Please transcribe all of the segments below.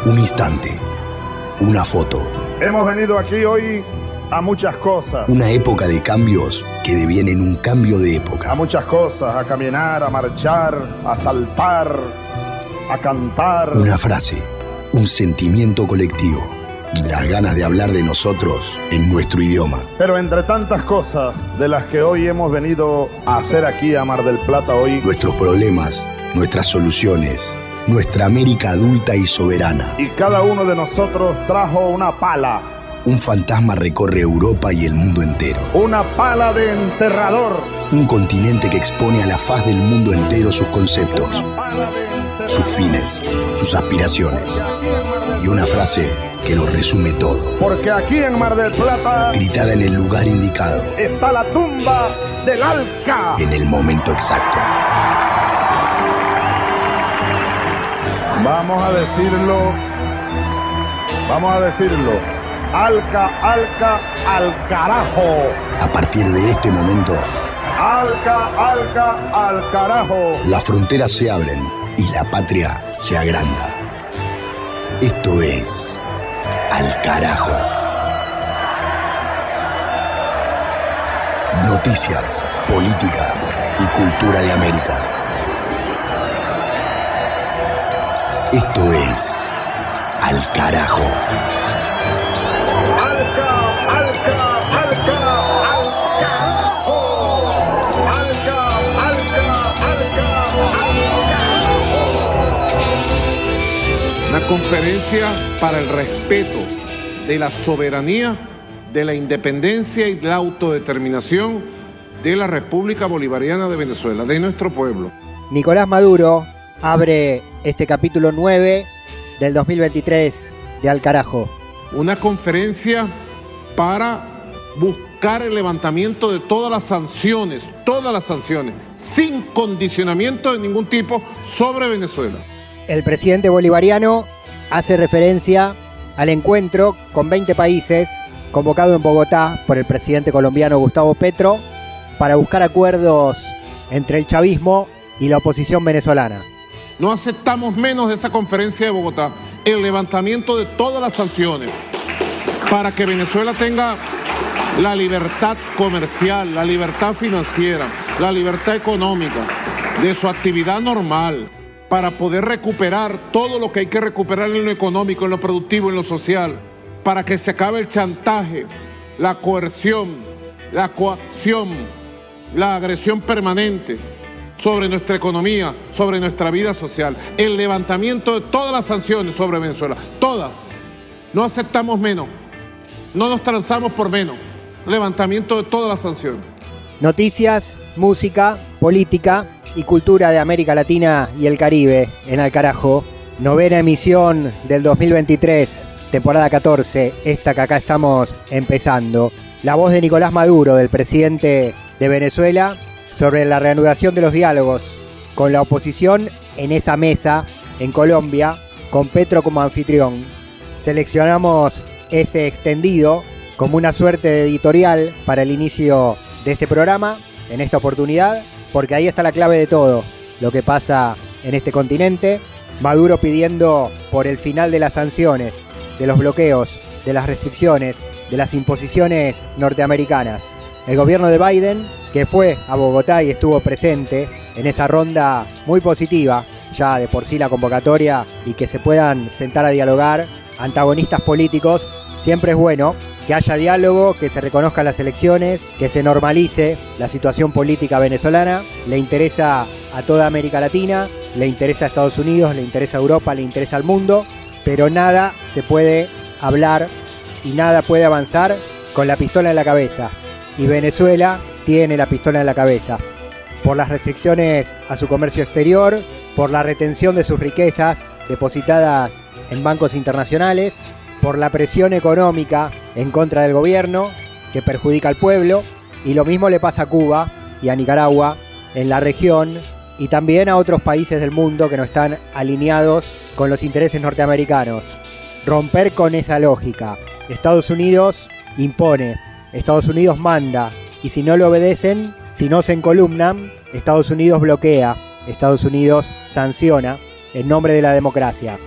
Un instante, una foto. Hemos venido aquí hoy a muchas cosas. Una época de cambios que devienen un cambio de época. A muchas cosas, a caminar, a marchar, a saltar, a cantar. Una frase, un sentimiento colectivo y las ganas de hablar de nosotros en nuestro idioma. Pero entre tantas cosas de las que hoy hemos venido a hacer aquí a Mar del Plata hoy, Nuestros problemas, nuestras soluciones, nuestra América adulta y soberana. y cada uno de nosotros trajo una pala. Un fantasma recorre Europa y el mundo entero. Una pala de enterrador. Un continente que expone a la faz del mundo entero sus conceptos, Una pala de enterrador. sus fines, sus aspiraciones. Y una frase que lo resume todo. Porque aquí en Mar del Plata Gritada en el lugar indicado, está la tumba del Alca. en el momento exacto. Vamos a decirlo. Alca, Alca, al carajo. A partir de este momento, Alca, Alca, al carajo. las fronteras se abren y la patria se agranda. Esto es Al Carajo. Noticias, política y cultura de América. Esto es Al Carajo. Alca, Alca, Alca, al carajo. Alca, Alca, Alca, al carajo. Una conferencia para el respeto de la soberanía, de la independencia y de la autodeterminación de la República Bolivariana de Venezuela, de nuestro pueblo. Nicolás Maduro abre este capítulo 9 del 2023 de Al Carajo. Una conferencia para buscar el levantamiento de todas las sanciones, sin condicionamiento de ningún tipo sobre Venezuela. El presidente bolivariano hace referencia al encuentro con 20 países convocado en Bogotá por el presidente colombiano Gustavo Petro para buscar acuerdos entre el chavismo y la oposición venezolana. No aceptamos menos de esa conferencia de Bogotá, el levantamiento de todas las sanciones para que Venezuela tenga la libertad comercial, la libertad financiera, la libertad económica de su actividad normal, para poder recuperar todo lo que hay que recuperar en lo económico, en lo productivo, en lo social, para que se acabe el chantaje, la coerción, la coacción, la agresión permanente sobre nuestra economía, sobre nuestra vida social, el levantamiento de todas las sanciones sobre Venezuela, todas. No aceptamos menos, no nos transamos por menos, levantamiento de todas las sanciones. Noticias, música, política y cultura de América Latina y el Caribe en Al Carajo. Novena emisión del 2023, temporada 14, esta que acá estamos empezando. La voz de Nicolás Maduro, del presidente de Venezuela, sobre la reanudación de los diálogos con la oposición en esa mesa en Colombia, con Petro como anfitrión. Seleccionamos ese extendido como una suerte de editorial para el inicio de este programa, en esta oportunidad, porque ahí está la clave de todo lo que pasa en este continente. Maduro pidiendo por el final de las sanciones, de los bloqueos, de las restricciones, de las imposiciones norteamericanas. El gobierno de Biden, que fue a Bogotá y estuvo presente en esa ronda muy positiva, ya de por sí la convocatoria, y que se puedan sentar a dialogar antagonistas políticos, siempre es bueno que haya diálogo, que se reconozcan las elecciones, que se normalice la situación política venezolana. Le interesa a toda América Latina, le interesa a Estados Unidos, le interesa a Europa, le interesa al mundo, pero nada se puede hablar y nada puede avanzar con la pistola en la cabeza. Y Venezuela tiene la pistola en la cabeza por las restricciones a su comercio exterior, por la retención de sus riquezas depositadas en bancos internacionales, por la presión económica en contra del gobierno que perjudica al pueblo, y lo mismo le pasa a Cuba y a Nicaragua en la región y también a otros países del mundo que no están alineados con los intereses norteamericanos. Romper con esa lógica. Estados Unidos impone, Estados Unidos manda, y si no le obedecen, si no se encolumnan, Estados Unidos bloquea, Estados Unidos sanciona en nombre de la democracia.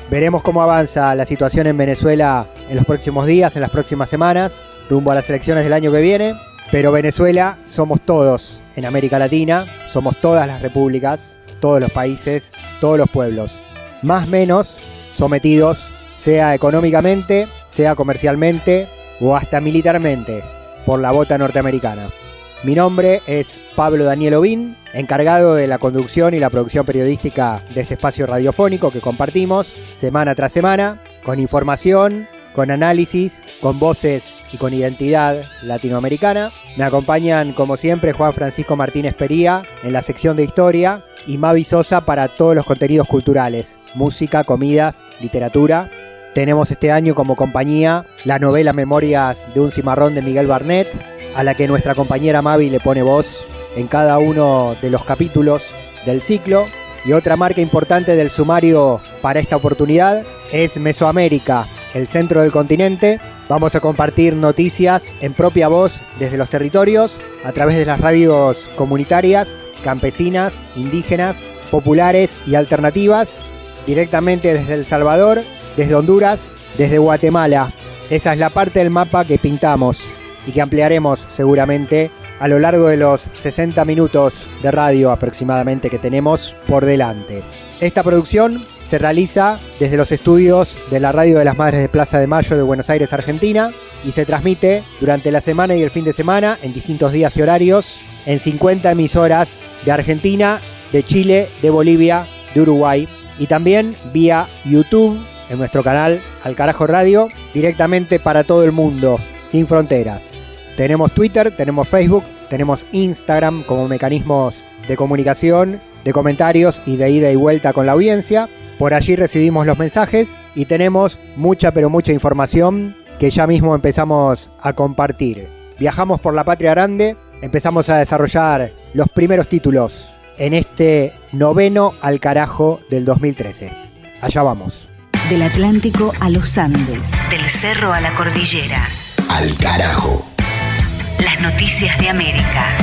Veremos cómo avanza la situación en Venezuela en los próximos días, en las próximas semanas, rumbo a las elecciones del año que viene. Pero Venezuela somos todos en América Latina, somos todas las repúblicas, todos los países, todos los pueblos, más o menos sometidos, sea económicamente, sea comercialmente o hasta militarmente, por la bota norteamericana. Mi nombre es Pablo Daniel Ovín, encargado de la conducción y la producción periodística de este espacio radiofónico que compartimos semana tras semana, con información, con análisis, con voces y con identidad latinoamericana. Me acompañan, como siempre, Juan Francisco Martínez Pería en la sección de historia y Mavi Sosa para todos los contenidos culturales, música, comidas, literatura. Tenemos este año como compañía la novela Memorias de un cimarrón de Miguel Barnett, a la que nuestra compañera Mavi le pone voz en cada uno de los capítulos del ciclo. Y otra marca importante del sumario para esta oportunidad es Mesoamérica, el centro del continente. Vamos a compartir noticias en propia voz desde los territorios, a través de las radios comunitarias, campesinas, indígenas, populares y alternativas, directamente desde El Salvador, desde Honduras, desde Guatemala. Esa es la parte del mapa que pintamos y que ampliaremos seguramente a lo largo de los 60 minutos de radio aproximadamente que tenemos por delante. Esta producción se realiza desde los estudios de la Radio de las Madres de Plaza de Mayo de Buenos Aires, Argentina, y se transmite durante la semana y el fin de semana en distintos días y horarios en 50 emisoras de Argentina, de Chile, de Bolivia, de Uruguay y también vía YouTube en nuestro canal Al Carajo Radio, directamente para todo el mundo, sin fronteras. Tenemos Twitter, tenemos Facebook, tenemos Instagram como mecanismos de comunicación, de comentarios y de ida y vuelta con la audiencia. Por allí recibimos los mensajes y tenemos mucha pero mucha información que ya mismo empezamos a compartir. Viajamos por la patria grande, empezamos a desarrollar los primeros títulos en este noveno Al Carajo del 2013. Allá vamos. Del Atlántico a los Andes, del cerro a la cordillera. Al Carajo. Las noticias de América.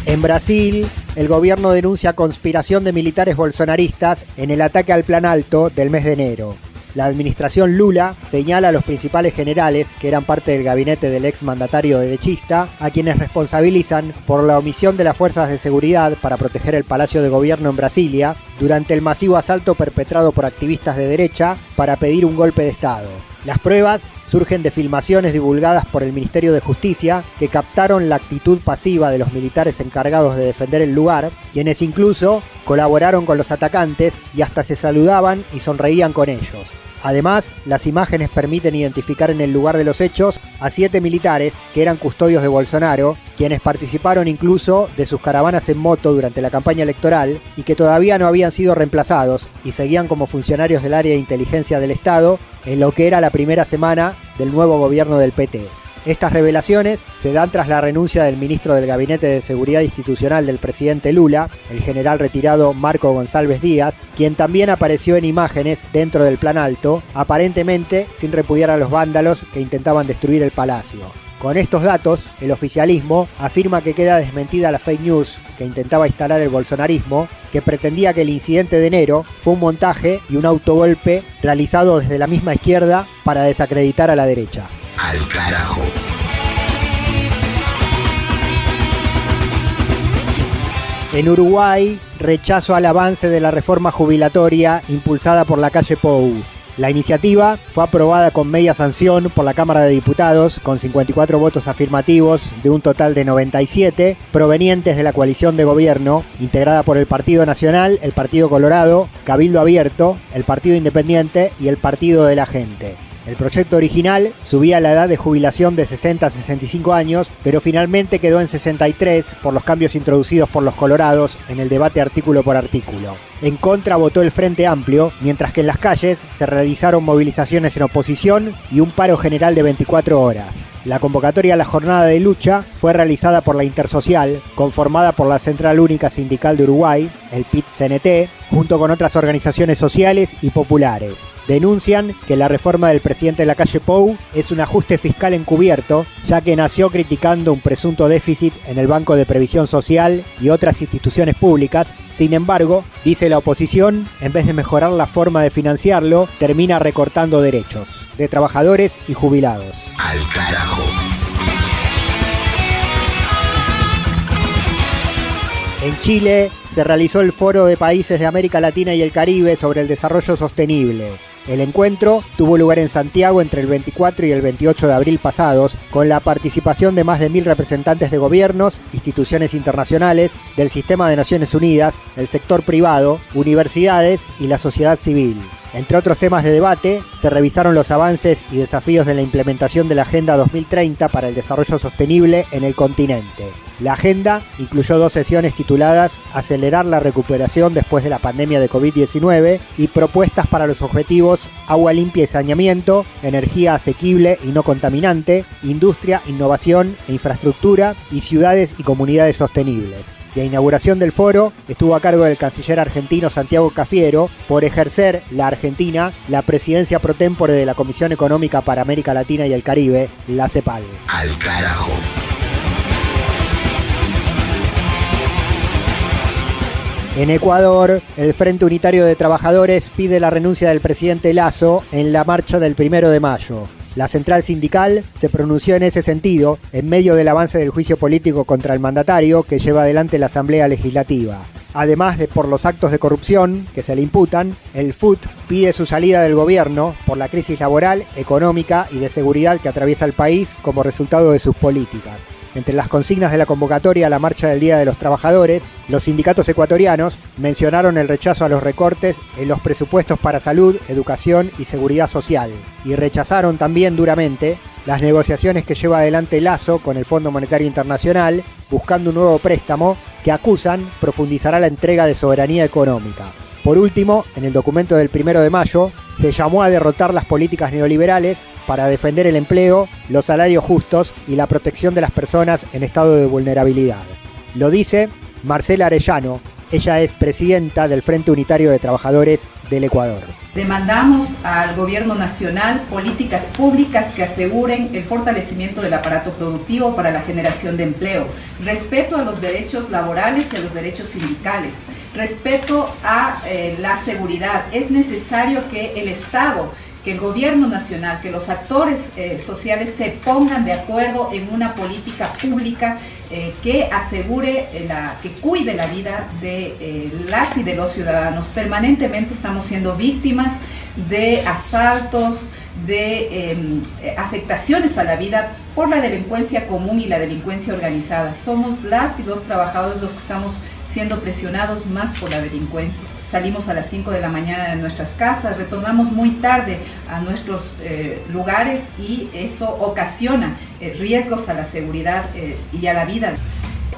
En Brasil, el gobierno denuncia conspiración de militares bolsonaristas en el ataque al Plan Alto del mes de enero. La administración Lula señala a los principales generales, que eran parte del gabinete del exmandatario derechista, a quienes responsabilizan por la omisión de las fuerzas de seguridad para proteger el Palacio de Gobierno en Brasilia durante el masivo asalto perpetrado por activistas de derecha para pedir un golpe de Estado. Las pruebas surgen de filmaciones divulgadas por el Ministerio de Justicia que captaron la actitud pasiva de los militares encargados de defender el lugar, quienes incluso colaboraron con los atacantes y hasta se saludaban y sonreían con ellos. Además, las imágenes permiten identificar en el lugar de los hechos a 7 militares que eran custodios de Bolsonaro, quienes participaron incluso de sus caravanas en moto durante la campaña electoral y que todavía no habían sido reemplazados y seguían como funcionarios del área de inteligencia del Estado en lo que era la primera semana del nuevo gobierno del PT. Estas revelaciones se dan tras la renuncia del ministro del Gabinete de Seguridad Institucional del presidente Lula, el general retirado Marco González Díaz, quien también apareció en imágenes dentro del Plan Alto, aparentemente sin repudiar a los vándalos que intentaban destruir el palacio. Con estos datos, el oficialismo afirma que queda desmentida la fake news que intentaba instalar el bolsonarismo, que pretendía que el incidente de enero fue un montaje y un autogolpe realizado desde la misma izquierda para desacreditar a la derecha. Al Carajo. En Uruguay, rechazo al avance de la reforma jubilatoria impulsada por la calle Pou. La iniciativa fue aprobada con media sanción por la Cámara de Diputados, con 54 votos afirmativos de un total de 97, provenientes de la coalición de gobierno, integrada por el Partido Nacional, el Partido Colorado, Cabildo Abierto, el Partido Independiente y el Partido de la Gente. El proyecto original subía la edad de jubilación de 60 a 65 años, pero finalmente quedó en 63 por los cambios introducidos por los colorados en el debate artículo por artículo. En contra votó el Frente Amplio, mientras que en las calles se realizaron movilizaciones en oposición y un paro general de 24 horas. La convocatoria a la jornada de lucha fue realizada por la Intersocial, conformada por la Central Única Sindical de Uruguay, el PIT-CNT, junto con otras organizaciones sociales y populares. Denuncian que la reforma del presidente Lacalle Pou es un ajuste fiscal encubierto, ya que nació criticando un presunto déficit en el Banco de Previsión Social y otras instituciones públicas. Sin embargo, dice la oposición, en vez de mejorar la forma de financiarlo, termina recortando derechos de trabajadores y jubilados. Al carajo. En Chile se realizó el Foro de Países de América Latina y el Caribe sobre el desarrollo sostenible. El encuentro tuvo lugar en Santiago entre el 24 y el 28 de abril pasados, con la participación de más de 1000 representantes de gobiernos, instituciones internacionales, del sistema de Naciones Unidas, el sector privado, universidades y la sociedad civil. Entre otros temas de debate, se revisaron los avances y desafíos de la implementación de la Agenda 2030 para el Desarrollo Sostenible en el continente. La agenda incluyó 2 sesiones tituladas Acelerar la recuperación después de la pandemia de COVID-19 y propuestas para los objetivos Agua limpia y saneamiento, Energía asequible y no contaminante, Industria, Innovación e Infraestructura y Ciudades y Comunidades Sostenibles. La inauguración del foro estuvo a cargo del canciller argentino Santiago Cafiero por ejercer la Argentina la presidencia pro tempore de la Comisión Económica para América Latina y el Caribe, la CEPAL. Al carajo. En Ecuador, el Frente Unitario de Trabajadores pide la renuncia del presidente Lasso en la marcha del 1 de mayo. La central sindical se pronunció en ese sentido en medio del avance del juicio político contra el mandatario que lleva adelante la Asamblea Legislativa. Además de por los actos de corrupción que se le imputan, el FUT pide su salida del gobierno por la crisis laboral, económica y de seguridad que atraviesa el país como resultado de sus políticas. Entre las consignas de la convocatoria a la Marcha del Día de los Trabajadores, los sindicatos ecuatorianos mencionaron el rechazo a los recortes en los presupuestos para salud, educación y seguridad social, y rechazaron también duramente las negociaciones que lleva adelante Lasso con el Fondo Monetario Internacional, buscando un nuevo préstamo que acusan profundizará la entrega de soberanía económica. Por último, en el documento del 1 de mayo, se llamó a derrotar las políticas neoliberales para defender el empleo, los salarios justos y la protección de las personas en estado de vulnerabilidad. Lo dice Marcela Arellano, ella es presidenta del Frente Unitario de Trabajadores del Ecuador. Demandamos al gobierno nacional políticas públicas que aseguren el fortalecimiento del aparato productivo para la generación de empleo, respeto a los derechos laborales y a los derechos sindicales, respeto a la seguridad. Es necesario que el Estado, que el gobierno nacional, que los actores sociales se pongan de acuerdo en una política pública que asegure, que cuide la vida de las y de los ciudadanos. Permanentemente estamos siendo víctimas de asaltos, de afectaciones a la vida por la delincuencia común y la delincuencia organizada. Somos las y los trabajadores los que estamos siendo presionados más por la delincuencia. Salimos a las 5 de la mañana de nuestras casas, retornamos muy tarde a nuestros lugares y eso ocasiona riesgos a la seguridad y a la vida.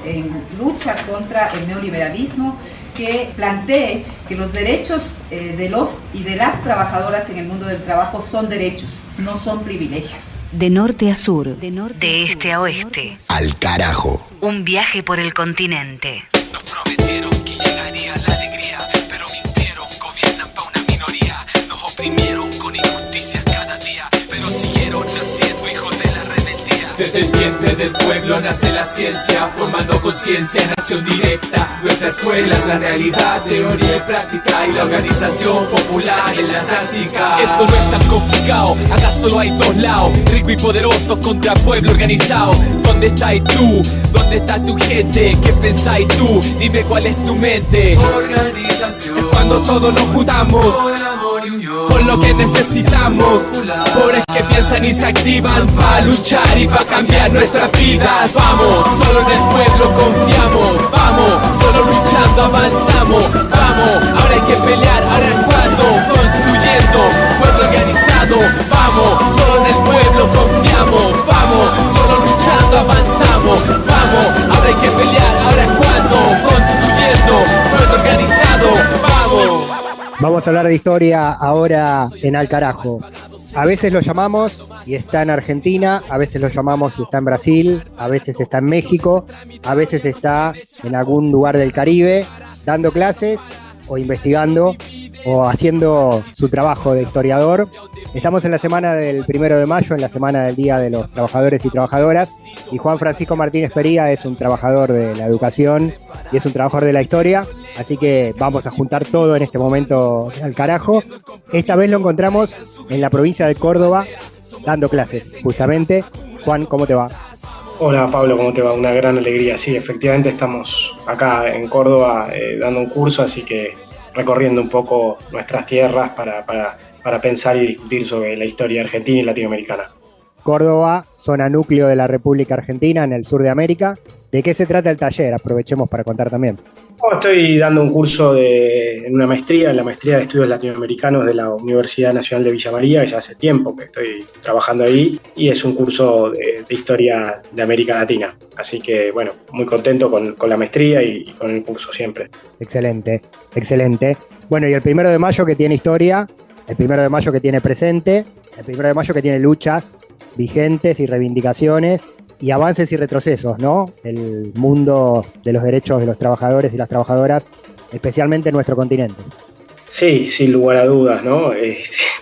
En lucha contra el neoliberalismo que plantee que los derechos de los y de las trabajadoras en el mundo del trabajo son derechos, no son privilegios. De norte a sur, de este a oeste. Al carajo. Un viaje por el continente. Nos prometieron que llegaría la alegría, pero mintieron, gobiernan pa' una minoría. Nos oprimieron con injusticias cada día, pero siguieron naciendo hijos de la rebeldía. Desde el vientre del pueblo nace la ciencia, formando conciencia en acción directa. Nuestra escuela es la realidad, teoría y práctica, y la organización popular en la táctica. Esto no es tan complicado, acá solo hay dos lados, rico y poderoso contra pueblo organizado. ¿Dónde estás tú? ¿Dónde está tu gente? ¿Qué pensáis tú? Dime cuál es tu mente. Organización es cuando todos nos juntamos por amor y unión, por lo que necesitamos. Pobres que piensan y se activan para luchar y para cambiar nuestras vidas. Vamos, solo en el pueblo confiamos. Vamos, solo luchando avanzamos. Vamos, ahora hay que pelear, ahora es cuando. Construyendo, pueblo organizado. Vamos, solo en el pueblo confiamos. Vamos, solo luchando avanzamos. Vamos, ahora hay que pelear, ahora es cuando. Construyendo, pueblo organizado. Vamos. Vamos a hablar de historia ahora en Al Carajo. A veces lo llamamos y está en Argentina, a veces lo llamamos y está en Brasil, a veces está en México, a veces está en algún lugar del Caribe, dando clases o investigando o haciendo su trabajo de historiador. Estamos en la semana del 1 de mayo, en la semana del Día de los Trabajadores y Trabajadoras, y Juan Francisco Martínez Pería es un trabajador de la educación y es un trabajador de la historia, así que vamos a juntar todo en este momento al carajo. Esta vez lo encontramos en la provincia de Córdoba, dando clases, justamente. Juan, ¿cómo te va? Hola Pablo, ¿cómo te va? Una gran alegría. Sí, efectivamente estamos acá en Córdoba dando un curso, así que recorriendo un poco nuestras tierras para pensar y discutir sobre la historia argentina y latinoamericana. Córdoba, zona núcleo de la República Argentina, en el sur de América. ¿De qué se trata el taller? Aprovechemos para contar también. Estoy dando un curso en una maestría, en la maestría de estudios latinoamericanos de la Universidad Nacional de Villa María, que ya hace tiempo que estoy trabajando ahí, y es un curso de historia de América Latina. Así que, bueno, muy contento con la maestría y con el curso siempre. Excelente, excelente. Bueno, y el 1 de mayo que tiene historia, el 1 de mayo que tiene presente, el 1 de mayo que tiene luchas vigentes y reivindicaciones y avances y retrocesos, ¿no? El mundo de los derechos de los trabajadores y las trabajadoras, especialmente en nuestro continente. Sí, sin lugar a dudas, ¿no?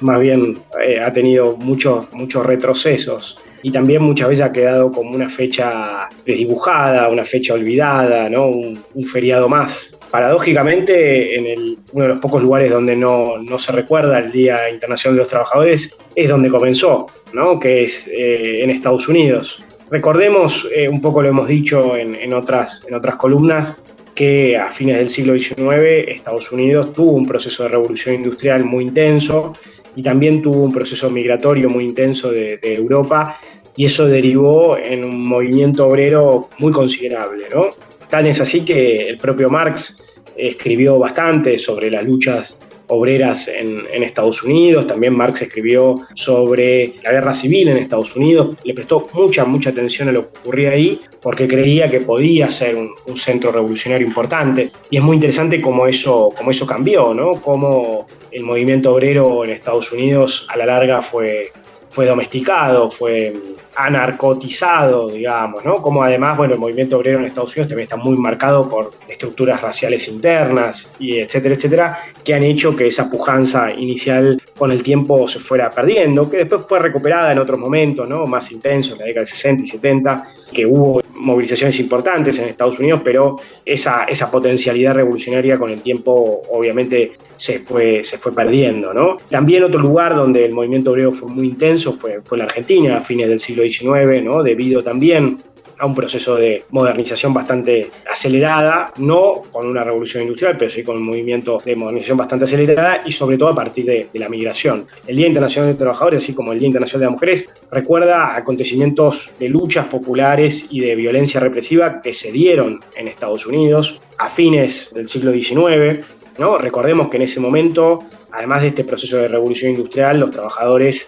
Más bien ha tenido muchos retrocesos y también muchas veces ha quedado como una fecha desdibujada, una fecha olvidada, ¿no? Un feriado más. Paradójicamente, uno de los pocos lugares donde no se recuerda el Día Internacional de los Trabajadores es donde comenzó, ¿no? Que es en Estados Unidos. Recordemos, un poco lo hemos dicho en otras columnas, que a fines del siglo XIX Estados Unidos tuvo un proceso de revolución industrial muy intenso y también tuvo un proceso migratorio muy intenso de Europa, y eso derivó en un movimiento obrero muy considerable, ¿no? Tan es así que el propio Marx escribió bastante sobre las luchas obreras en Estados Unidos. También Marx escribió sobre la guerra civil en Estados Unidos. Le prestó mucha atención a lo que ocurría ahí porque creía que podía ser un centro revolucionario importante. Y es muy interesante cómo eso cambió, ¿no? Cómo el movimiento obrero en Estados Unidos a la larga fue domesticado, fue anarcotizado, digamos, ¿no? Como además, bueno, el movimiento obrero en Estados Unidos también está muy marcado por estructuras raciales internas, y etcétera, que han hecho que esa pujanza inicial con el tiempo se fuera perdiendo, que después fue recuperada en otros momentos, ¿no? Más intensos, en la década del 60 y 70, que hubo movilizaciones importantes en Estados Unidos, pero esa potencialidad revolucionaria con el tiempo obviamente se fue perdiendo, ¿no? También otro lugar donde el movimiento obrero fue muy intenso fue la Argentina a fines del siglo XIX, ¿no? Debido también a un proceso de modernización bastante acelerada, no con una revolución industrial, pero sí con un movimiento de modernización bastante acelerada y sobre todo a partir de la migración. El Día Internacional de los Trabajadores, así como el Día Internacional de las Mujeres, recuerda acontecimientos de luchas populares y de violencia represiva que se dieron en Estados Unidos a fines del siglo XIX, ¿no? Recordemos que en ese momento, además de este proceso de revolución industrial, los trabajadores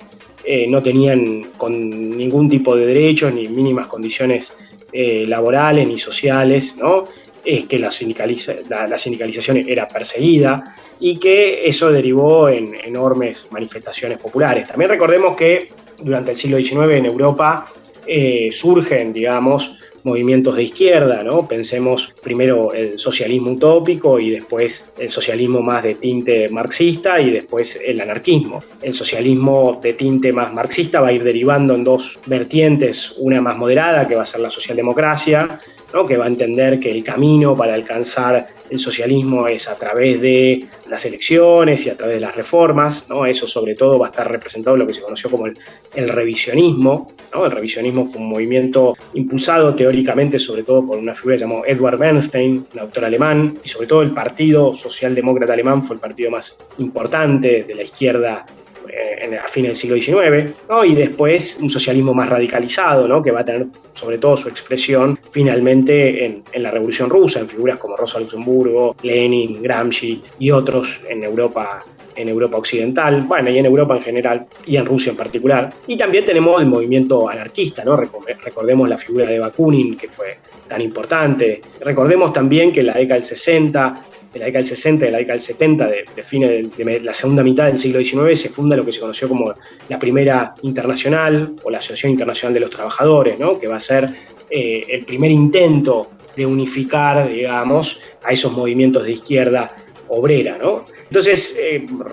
no tenían con ningún tipo de derechos ni mínimas condiciones laborales ni sociales, ¿no? Que la sindicalización era perseguida y que eso derivó en enormes manifestaciones populares. También recordemos que durante el siglo XIX en Europa surgen, digamos, movimientos de izquierda, ¿no? Pensemos primero el socialismo utópico y después el socialismo más de tinte marxista y después el anarquismo. El socialismo de tinte más marxista va a ir derivando en dos vertientes, una más moderada que va a ser la socialdemocracia, ¿no? Que va a entender que el camino para alcanzar el socialismo es a través de las elecciones y a través de las reformas, ¿no? Eso sobre todo va a estar representado en lo que se conoció como el revisionismo, ¿no? El revisionismo fue un movimiento impulsado teóricamente sobre todo por una figura llamada Edward Bernstein, un autor alemán, y sobre todo el Partido Socialdemócrata Alemán fue el partido más importante de la izquierda a fines del siglo XIX, ¿no? Y después un socialismo más radicalizado, ¿no? Que va a tener sobre todo su expresión finalmente en la Revolución Rusa, en figuras como Rosa Luxemburgo, Lenin, Gramsci y otros en Europa occidental, bueno, y en Europa en general, y en Rusia en particular. Y también tenemos el movimiento anarquista, ¿no? Recordemos la figura de Bakunin, que fue tan importante. Recordemos también que en la década del 60 de la década del 60 y de la década del 70, de fines de la segunda mitad del siglo XIX, se funda lo que se conoció como la Primera Internacional o la Asociación Internacional de los Trabajadores, ¿no? Que va a ser el primer intento de unificar, digamos, a esos movimientos de izquierda obrera, ¿no? Entonces,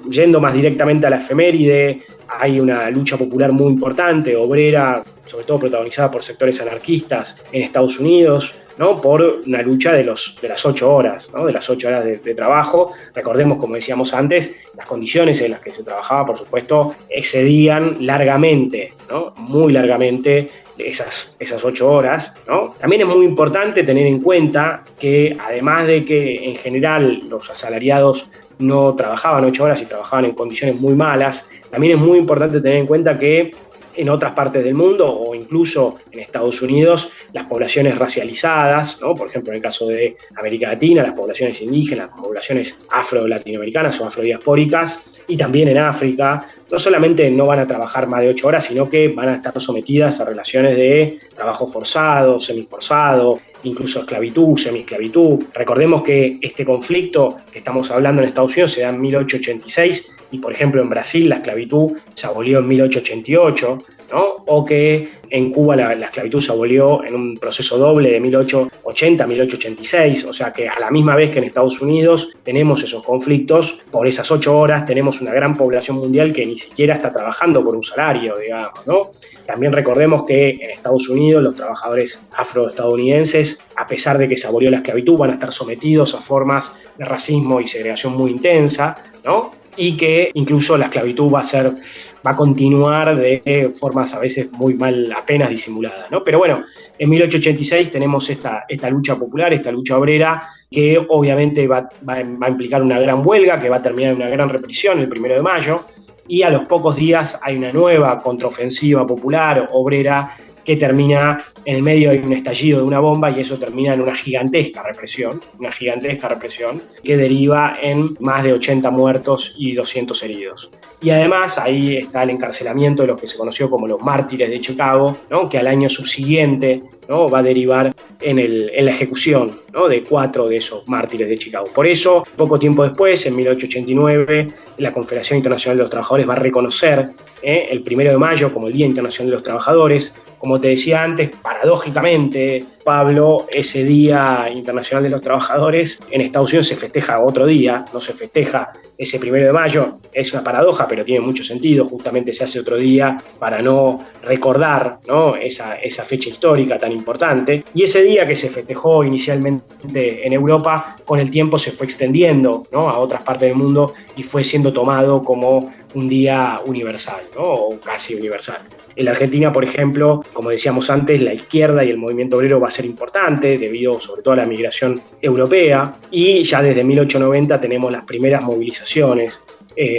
yendo más directamente a la efeméride, hay una lucha popular muy importante, obrera, sobre todo protagonizada por sectores anarquistas en Estados Unidos, ¿no? Por una lucha de las 8 horas, ¿no? De las 8 horas de trabajo. Recordemos, como decíamos antes, las condiciones en las que se trabajaba, por supuesto, excedían largamente, ¿no? Muy largamente esas 8 horas, ¿no? También es muy importante tener en cuenta que, además de que en general los asalariados no trabajaban 8 horas y trabajaban en condiciones muy malas, también es muy importante tener en cuenta que en otras partes del mundo o incluso en Estados Unidos, las poblaciones racializadas, ¿no? Por ejemplo, en el caso de América Latina, las poblaciones indígenas, las poblaciones afro-latinoamericanas o afrodiaspóricas, y también en África, no solamente no van a trabajar más de 8 horas, sino que van a estar sometidas a relaciones de trabajo forzado, semiforzado, incluso esclavitud, semiesclavitud. Recordemos que este conflicto que estamos hablando en Estados Unidos se da en 1886 y, por ejemplo, en Brasil la esclavitud se abolió en 1888, ¿no? O que en Cuba la esclavitud se abolió en un proceso doble de 1880 a 1886, o sea que a la misma vez que en Estados Unidos tenemos esos conflictos, por esas 8 horas tenemos una gran población mundial que ni siquiera está trabajando por un salario, digamos, ¿no? También recordemos que en Estados Unidos los trabajadores afroestadounidenses, a pesar de que se abolió la esclavitud, van a estar sometidos a formas de racismo y segregación muy intensa, ¿no? Y que incluso la esclavitud va a continuar de formas a veces muy mal, apenas disimuladas, ¿no? Pero bueno, en 1886 tenemos esta lucha popular, esta lucha obrera, que obviamente va a implicar una gran huelga, que va a terminar en una gran represión el 1 de mayo, y a los pocos días hay una nueva contraofensiva popular, obrera, que termina en el medio de un estallido de una bomba y eso termina en una gigantesca represión que deriva en más de 80 muertos y 200 heridos. Y además ahí está el encarcelamiento de los que se conoció como los mártires de Chicago, ¿no? Que al año subsiguiente, ¿no? Va a derivar en la ejecución, ¿no? De 4 de esos mártires de Chicago. Por eso, poco tiempo después, en 1889, la Confederación Internacional de los Trabajadores va a reconocer el 1 de mayo como el Día Internacional de los Trabajadores. Como te decía antes, paradójicamente, Pablo, ese Día Internacional de los Trabajadores en Estados Unidos se festeja otro día, no se festeja ese 1 de mayo. Es una paradoja, pero tiene mucho sentido. Justamente se hace otro día para no recordar, ¿no? esa fecha histórica tan importante. Y ese día que se festejó inicialmente en Europa, con el tiempo se fue extendiendo, ¿no? A otras partes del mundo y fue siendo tomado como un día universal, ¿no? O casi universal. En la Argentina, por ejemplo, como decíamos antes, la izquierda y el movimiento obrero va a ser importante debido sobre todo a la migración europea y ya desde 1890 tenemos las primeras movilizaciones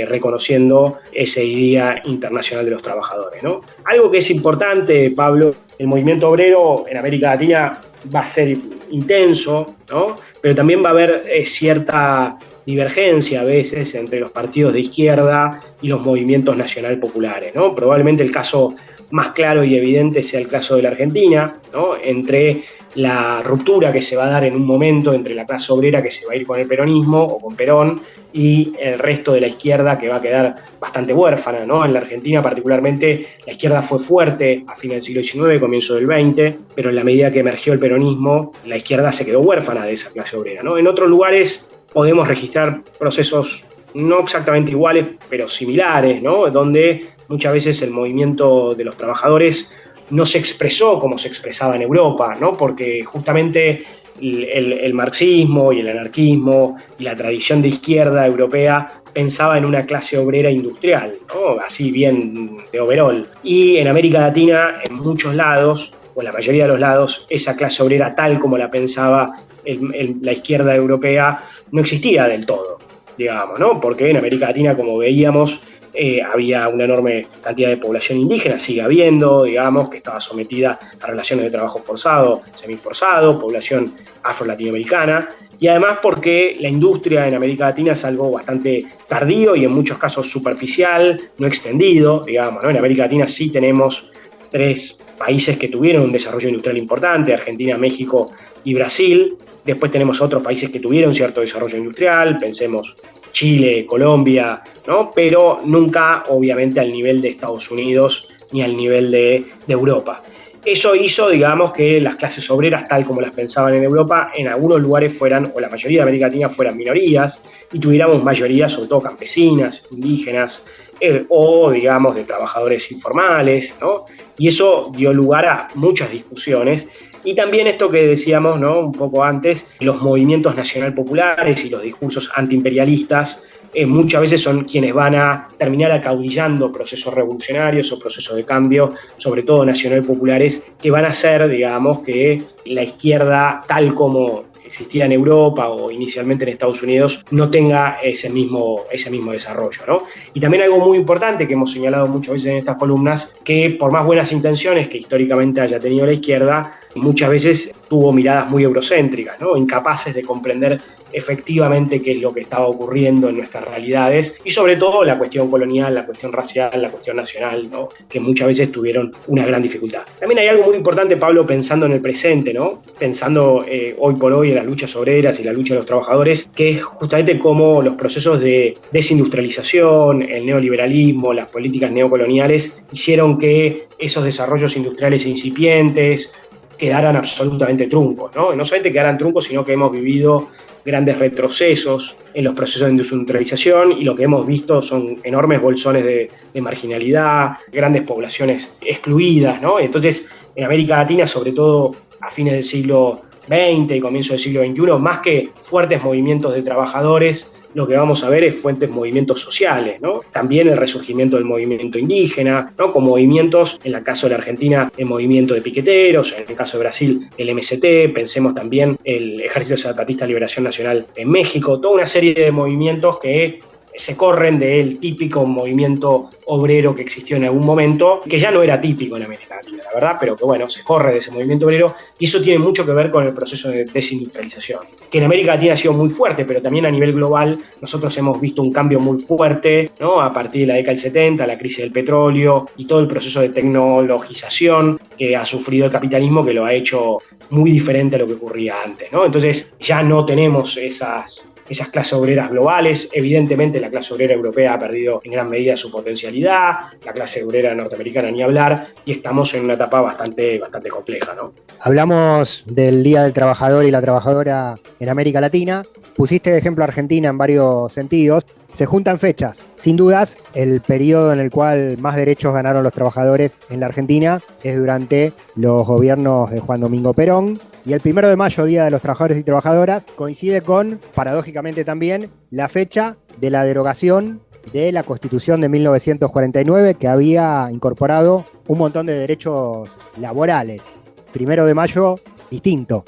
reconociendo ese Día Internacional de los Trabajadores, ¿no? Algo que es importante, Pablo, el movimiento obrero en América Latina va a ser intenso, ¿no? Pero también va a haber cierta divergencia a veces entre los partidos de izquierda y los movimientos nacional populares, ¿no? Probablemente el caso más claro y evidente sea el caso de la Argentina, ¿no? Entre la ruptura que se va a dar en un momento entre la clase obrera que se va a ir con el peronismo o con Perón y el resto de la izquierda que va a quedar bastante huérfana, ¿no? En la Argentina particularmente la izquierda fue fuerte a fines del siglo XIX, comienzo del XX, pero en la medida que emergió el peronismo, la izquierda se quedó huérfana de esa clase obrera, ¿no? En otros lugares podemos registrar procesos no exactamente iguales, pero similares, ¿no? Donde muchas veces el movimiento de los trabajadores no se expresó como se expresaba en Europa, ¿no? Porque justamente el marxismo y el anarquismo y la tradición de izquierda europea pensaba en una clase obrera industrial, ¿no? Así bien de overall. Y en América Latina, en muchos lados, o en la mayoría de los lados, esa clase obrera tal como la pensaba la izquierda europea no existía del todo, digamos, ¿no? Porque en América Latina, como veíamos, había una enorme cantidad de población indígena, sigue habiendo, digamos, que estaba sometida a relaciones de trabajo forzado, semiforzado, población afro-latinoamericana, y además porque la industria en América Latina es algo bastante tardío y en muchos casos superficial, no extendido, digamos, ¿no? En América Latina sí tenemos 3 países que tuvieron un desarrollo industrial importante, Argentina, México y Brasil, Después tenemos otros países que tuvieron cierto desarrollo industrial, pensemos Chile, Colombia, ¿no? Pero nunca, obviamente, al nivel de Estados Unidos ni al nivel de Europa. Eso hizo, digamos, que las clases obreras, tal como las pensaban en Europa, en algunos lugares fueran, o la mayoría de América Latina, fueran minorías, y tuviéramos mayorías, sobre todo campesinas, indígenas, o, digamos, de trabajadores informales, ¿no? Y eso dio lugar a muchas discusiones. Y también esto que decíamos, ¿no?, un poco antes, los movimientos nacional populares y los discursos antiimperialistas muchas veces son quienes van a terminar acaudillando procesos revolucionarios o procesos de cambio, sobre todo nacional populares, que van a hacer, digamos, que la izquierda, tal como existía en Europa o inicialmente en Estados Unidos, no tenga ese mismo desarrollo, ¿no? Y también algo muy importante que hemos señalado muchas veces en estas columnas, que por más buenas intenciones que históricamente haya tenido la izquierda, muchas veces tuvo miradas muy eurocéntricas, ¿no? Incapaces de comprender efectivamente qué es lo que estaba ocurriendo en nuestras realidades y sobre todo la cuestión colonial, la cuestión racial, la cuestión nacional, ¿no?, que muchas veces tuvieron una gran dificultad. También hay algo muy importante, Pablo, pensando en el presente, ¿no?, pensando hoy por hoy en las luchas obreras y la lucha de los trabajadores, que es justamente cómo los procesos de desindustrialización, el neoliberalismo, las políticas neocoloniales hicieron que esos desarrollos industriales incipientes quedaran absolutamente truncos, ¿no? No solamente quedaran truncos, sino que hemos vivido grandes retrocesos en los procesos de industrialización y lo que hemos visto son enormes bolsones de marginalidad, grandes poblaciones excluidas, ¿no? Entonces, en América Latina, sobre todo a fines del siglo XX y comienzo del siglo XXI, más que fuertes movimientos de trabajadores, lo que vamos a ver es fuertes movimientos sociales, ¿no? También el resurgimiento del movimiento indígena, ¿no?, con movimientos, en el caso de la Argentina, el movimiento de piqueteros, en el caso de Brasil, el MST, pensemos también el Ejército Zapatista de Liberación Nacional en México, toda una serie de movimientos que se corren del típico movimiento obrero que existió en algún momento, que ya no era típico en América Latina, la verdad, pero que bueno, se corre de ese movimiento obrero y eso tiene mucho que ver con el proceso de desindustrialización, que en América Latina ha sido muy fuerte, pero también a nivel global nosotros hemos visto un cambio muy fuerte, ¿no?, a partir de la década del 70, la crisis del petróleo y todo el proceso de tecnologización que ha sufrido el capitalismo, que lo ha hecho muy diferente a lo que ocurría antes, ¿no? Entonces ya no tenemos esas clases obreras globales. Evidentemente la clase obrera europea ha perdido en gran medida su potencialidad, la clase obrera norteamericana ni hablar, y estamos en una etapa bastante compleja, ¿no? Hablamos del Día del Trabajador y la Trabajadora en América Latina. Pusiste de ejemplo a Argentina en varios sentidos. Se juntan fechas. Sin dudas, el periodo en el cual más derechos ganaron los trabajadores en la Argentina es durante los gobiernos de Juan Domingo Perón. Y el 1 de mayo, Día de los Trabajadores y Trabajadoras, coincide con, paradójicamente también, la fecha de la derogación de la Constitución de 1949, que había incorporado un montón de derechos laborales. 1 de mayo, distinto.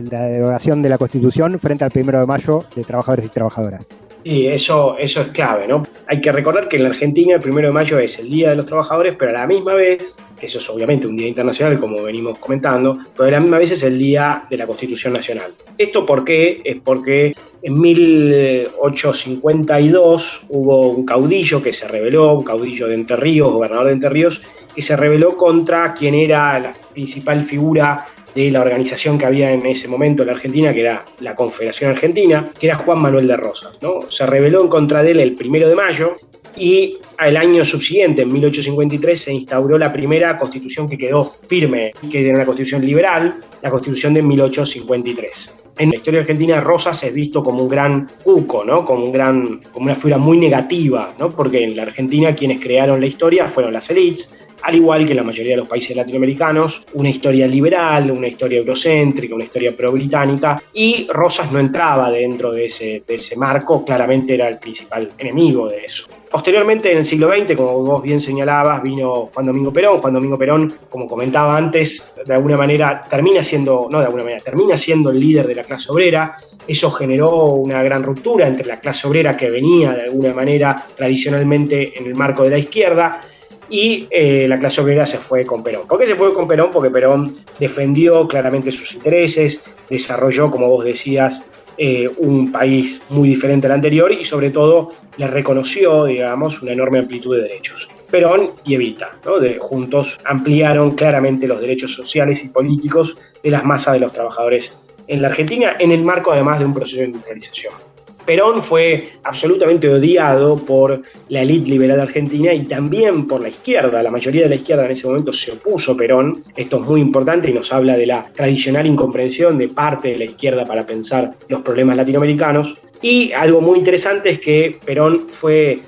La derogación de la Constitución frente al 1 de mayo de trabajadores y trabajadoras. Sí, eso es clave, ¿no? Hay que recordar que en la Argentina el 1 de mayo es el Día de los Trabajadores, pero a la misma vez, que eso es obviamente un día internacional, como venimos comentando, pero a la misma vez es el Día de la Constitución Nacional. ¿Esto por qué? Es porque en 1852 hubo un caudillo que se rebeló, un caudillo de Entre Ríos, gobernador de Entre Ríos, que se rebeló contra quien era la principal figura de la organización que había en ese momento en la Argentina, que era la Confederación Argentina, que era Juan Manuel de Rosas, ¿no? Se rebeló en contra de él el 1 de mayo y al año subsiguiente, en 1853, se instauró la primera constitución que quedó firme, que era una constitución liberal, la Constitución de 1853. En la historia argentina, Rosas es visto como un gran cuco, ¿no?, como una figura muy negativa, ¿no?, porque en la Argentina quienes crearon la historia fueron las élites, al igual que en la mayoría de los países latinoamericanos, una historia liberal, una historia eurocéntrica, una historia pro-británica, y Rosas no entraba dentro de ese marco, claramente era el principal enemigo de eso. Posteriormente, en el siglo XX, como vos bien señalabas, vino Juan Domingo Perón. Juan Domingo Perón, como comentaba antes, termina siendo el líder de la clase obrera. Eso generó una gran ruptura entre la clase obrera, que venía de alguna manera tradicionalmente en el marco de la izquierda, y la clase obrera se fue con Perón. ¿Por qué se fue con Perón? Porque Perón defendió claramente sus intereses, desarrolló, como vos decías, un país muy diferente al anterior y sobre todo le reconoció, digamos, una enorme amplitud de derechos. Perón y Evita, ¿no?, juntos ampliaron claramente los derechos sociales y políticos de las masas de los trabajadores en la Argentina, en el marco además de un proceso de industrialización. Perón fue absolutamente odiado por la élite liberal argentina y también por la izquierda. La mayoría de la izquierda en ese momento se opuso a Perón. Esto es muy importante y nos habla de la tradicional incomprensión de parte de la izquierda para pensar los problemas latinoamericanos. Y algo muy interesante es que Perón fue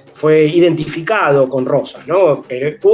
identificado con Rosas, ¿no?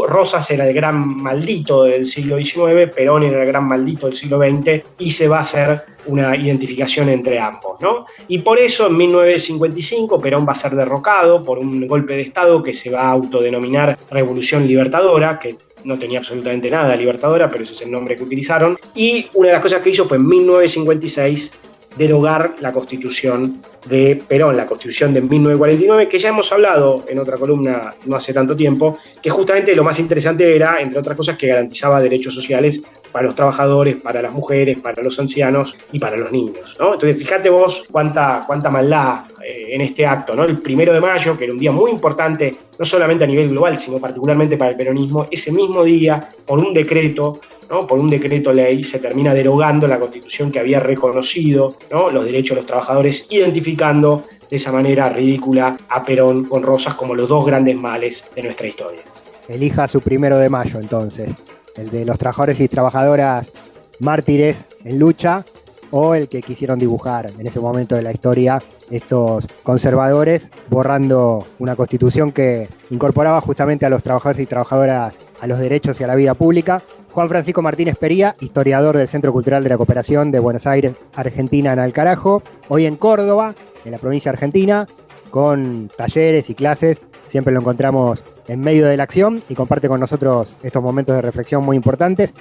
Rosas era el gran maldito del siglo XIX, Perón era el gran maldito del siglo XX, y se va a hacer una identificación entre ambos, ¿no? Y por eso en 1955 Perón va a ser derrocado por un golpe de Estado que se va a autodenominar Revolución Libertadora, que no tenía absolutamente nada libertadora, pero ese es el nombre que utilizaron. Y una de las cosas que hizo fue en 1956 derogar la Constitución de Perón, la Constitución de 1949, que ya hemos hablado en otra columna no hace tanto tiempo, que justamente lo más interesante era, entre otras cosas, que garantizaba derechos sociales para los trabajadores, para las mujeres, para los ancianos y para los niños, ¿no? Entonces, fíjate vos cuánta maldad en este acto, ¿no? El 1 de mayo, que era un día muy importante, no solamente a nivel global, sino particularmente para el peronismo, ese mismo día, por un decreto, ¿no? Por un decreto ley se termina derogando la Constitución que había reconocido, ¿no? Los derechos de los trabajadores, identificando de esa manera ridícula a Perón con Rosas como los dos grandes males de nuestra historia. Elija su 1 de mayo entonces, el de los trabajadores y trabajadoras mártires en lucha, o el que quisieron dibujar en ese momento de la historia estos conservadores, borrando una Constitución que incorporaba justamente a los trabajadores y trabajadoras a los derechos y a la vida pública. Juan Francisco Martínez Pería, historiador del Centro Cultural de la Cooperación de Buenos Aires, Argentina, en Alcarajo, hoy en Córdoba, en la provincia argentina, con talleres y clases. Siempre lo encontramos en medio de la acción y comparte con nosotros estos momentos de reflexión muy importantes.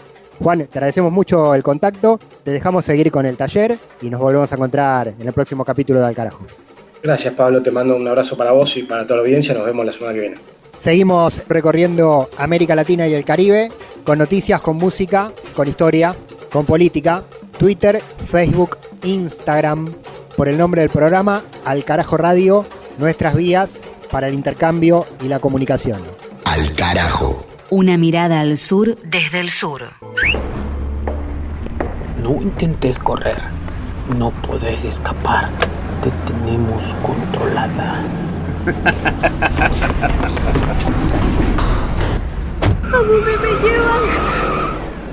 Juan, te agradecemos mucho el contacto, te dejamos seguir con el taller y nos volvemos a encontrar en el próximo capítulo de Alcarajo. Gracias, Pablo, te mando un abrazo para vos y para toda la audiencia, nos vemos la semana que viene. Seguimos recorriendo América Latina y el Caribe, con noticias, con música, con historia, con política, Twitter, Facebook, Instagram, por el nombre del programa, Alcarajo Radio, nuestras vías para el intercambio y la comunicación. Alcarajo. Una mirada al sur desde el sur. No intentes correr, no puedes escapar, te tenemos controlada. ¿A dónde me llevan?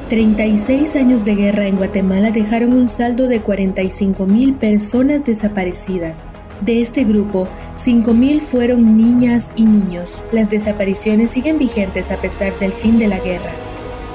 36 años de guerra en Guatemala dejaron un saldo de 45,000 personas desaparecidas. De este grupo, 5,000 fueron niñas y niños. Las desapariciones siguen vigentes a pesar del fin de la guerra.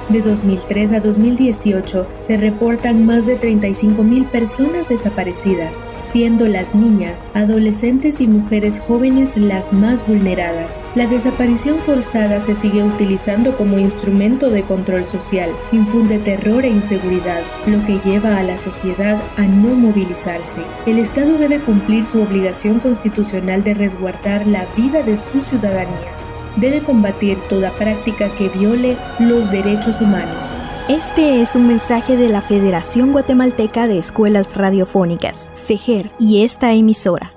De 2003 a 2018 se reportan más de 35,000 personas desaparecidas, siendo las niñas, adolescentes y mujeres jóvenes las más vulneradas. La desaparición forzada se sigue utilizando como instrumento de control social, infunde terror e inseguridad, lo que lleva a la sociedad a no movilizarse. El Estado debe cumplir su obligación constitucional de resguardar la vida de su ciudadanía. Debe combatir toda práctica que viole los derechos humanos. Este es un mensaje de la Federación Guatemalteca de Escuelas Radiofónicas, FEGER, y esta emisora.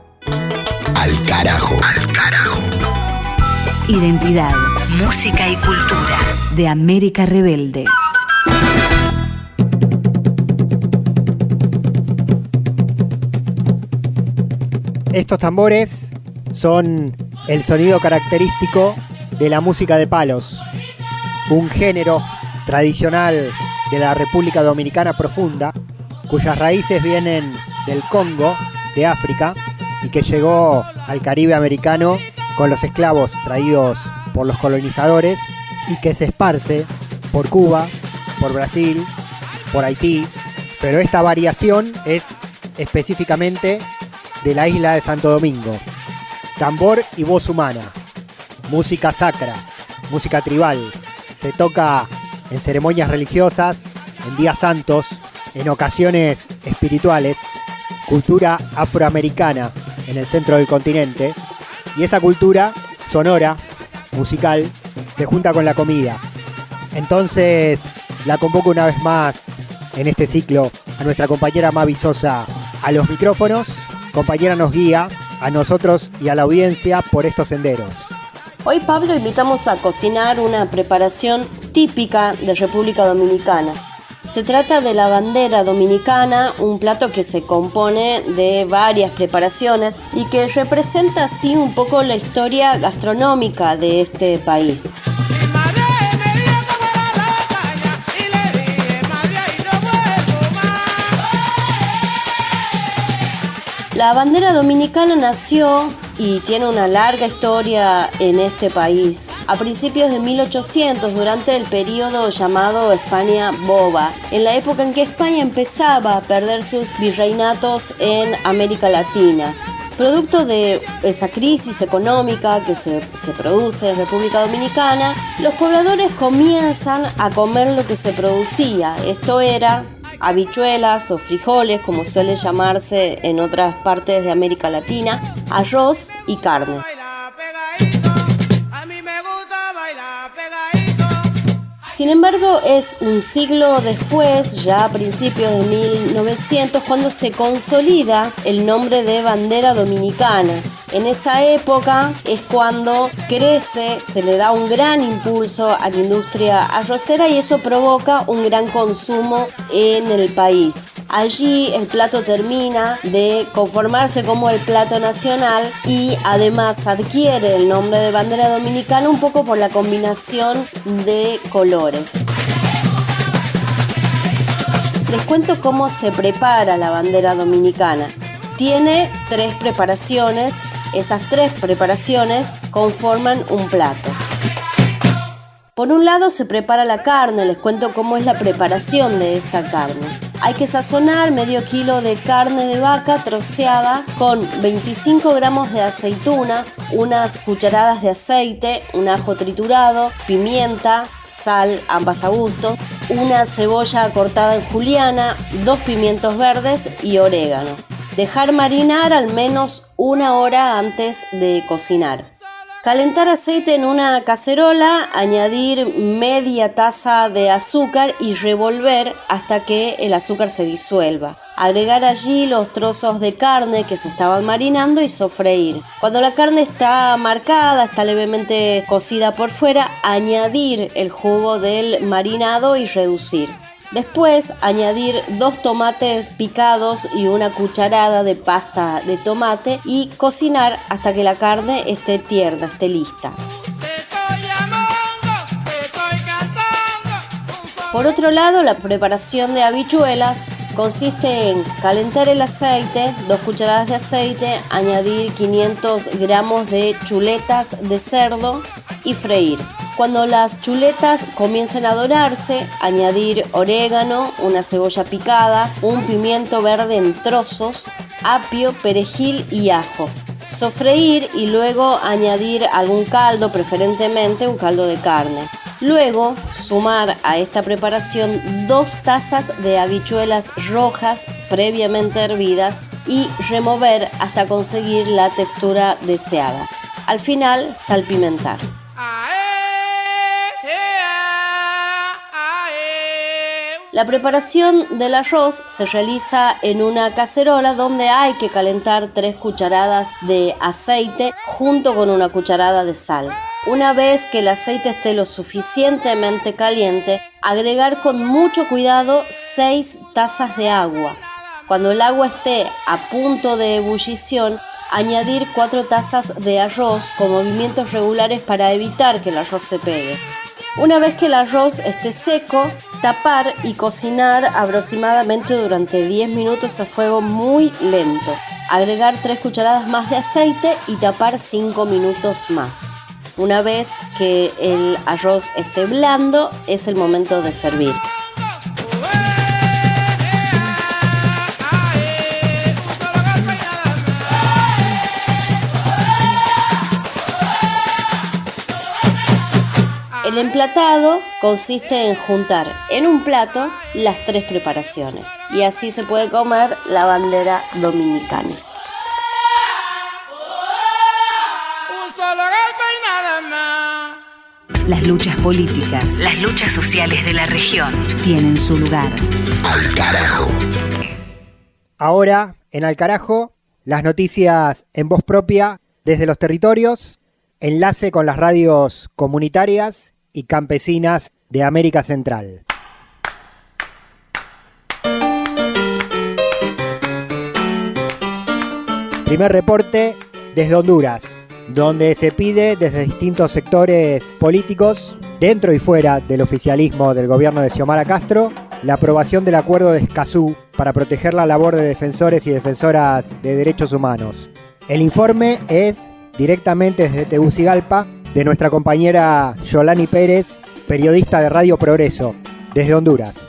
Alcarajo. Alcarajo. Identidad, música y cultura de América Rebelde. Estos tambores son el sonido característico de la música de palos, un género tradicional de la República Dominicana profunda, cuyas raíces vienen del Congo, de África, y que llegó al Caribe americano con los esclavos traídos por los colonizadores y que se esparce por Cuba, por Brasil, por Haití, pero esta variación es específicamente de la isla de Santo Domingo. Tambor y voz humana, música sacra, música tribal, se toca en ceremonias religiosas, en días santos, en ocasiones espirituales, cultura afroamericana en el centro del continente, y esa cultura sonora, musical, se junta con la comida. Entonces la convoco una vez más en este ciclo a nuestra compañera Mavi Sosa a los micrófonos. Compañera nos guía a nosotros y a la audiencia por estos senderos. Hoy, Pablo, invitamos a cocinar una preparación típica de República Dominicana. Se trata de la bandera dominicana, un plato que se compone de varias preparaciones y que representa así un poco la historia gastronómica de este país. La bandera dominicana nació y tiene una larga historia en este país. A principios de 1800, durante el periodo llamado España Boba, en la época en que España empezaba a perder sus virreinatos en América Latina. Producto de esa crisis económica que se produce en República Dominicana, los pobladores comienzan a comer lo que se producía. Esto era habichuelas o frijoles, como suele llamarse en otras partes de América Latina, arroz y carne. Sin embargo, es un siglo después, ya a principios de 1900, cuando se consolida el nombre de bandera dominicana. En esa época es cuando crece, se le da un gran impulso a la industria arrocera y eso provoca un gran consumo en el país. Allí el plato termina de conformarse como el plato nacional y además adquiere el nombre de bandera dominicana un poco por la combinación de colores. Les cuento cómo se prepara la bandera dominicana. Tiene 3 preparaciones. Esas 3 preparaciones conforman un plato. Por un lado se prepara la carne, les cuento cómo es la preparación de esta carne. Hay que sazonar medio kilo de carne de vaca troceada con 25 gramos de aceitunas, unas cucharadas de aceite, un ajo triturado, pimienta, sal, ambas a gusto, una cebolla cortada en juliana, 2 pimientos verdes y orégano. Dejar marinar al menos 1 hora antes de cocinar. Calentar aceite en una cacerola, añadir media taza de azúcar y revolver hasta que el azúcar se disuelva. Agregar allí los trozos de carne que se estaban marinando y sofreír. Cuando la carne está marcada, está levemente cocida por fuera, añadir el jugo del marinado y reducir. Después añadir 2 tomates picados y una cucharada de pasta de tomate y cocinar hasta que la carne esté tierna, esté lista. Por otro lado, la preparación de habichuelas consiste en calentar el aceite, 2 cucharadas de aceite, añadir 500 gramos de chuletas de cerdo y freír. Cuando las chuletas comiencen a dorarse, añadir orégano, una cebolla picada, un pimiento verde en trozos, apio, perejil y ajo. Sofreír y luego añadir algún caldo, preferentemente un caldo de carne. Luego sumar a esta preparación 2 tazas de habichuelas rojas previamente hervidas y remover hasta conseguir la textura deseada. Al final, salpimentar. La preparación del arroz se realiza en una cacerola donde hay que calentar 3 cucharadas de aceite junto con una cucharada de sal. Una vez que el aceite esté lo suficientemente caliente, agregar con mucho cuidado 6 tazas de agua. Cuando el agua esté a punto de ebullición, añadir 4 tazas de arroz con movimientos regulares para evitar que el arroz se pegue. Una vez que el arroz esté seco, tapar y cocinar aproximadamente durante 10 minutos a fuego muy lento. Agregar 3 cucharadas más de aceite y tapar 5 minutos más. Una vez que el arroz esté blando, es el momento de servir. El emplatado consiste en juntar en un plato las 3 preparaciones y así se puede comer la bandera dominicana. Las luchas políticas, las luchas sociales de la región tienen su lugar. Al carajo. Ahora, en Al Carajo, las noticias en voz propia desde los territorios, enlace con las radios comunitarias y campesinas de América Central. Primer reporte desde Honduras, donde se pide desde distintos sectores políticos, dentro y fuera del oficialismo del gobierno de Xiomara Castro, la aprobación del acuerdo de Escazú para proteger la labor de defensores y defensoras de derechos humanos. El informe es directamente desde Tegucigalpa, de nuestra compañera Yolani Pérez, periodista de Radio Progreso, desde Honduras.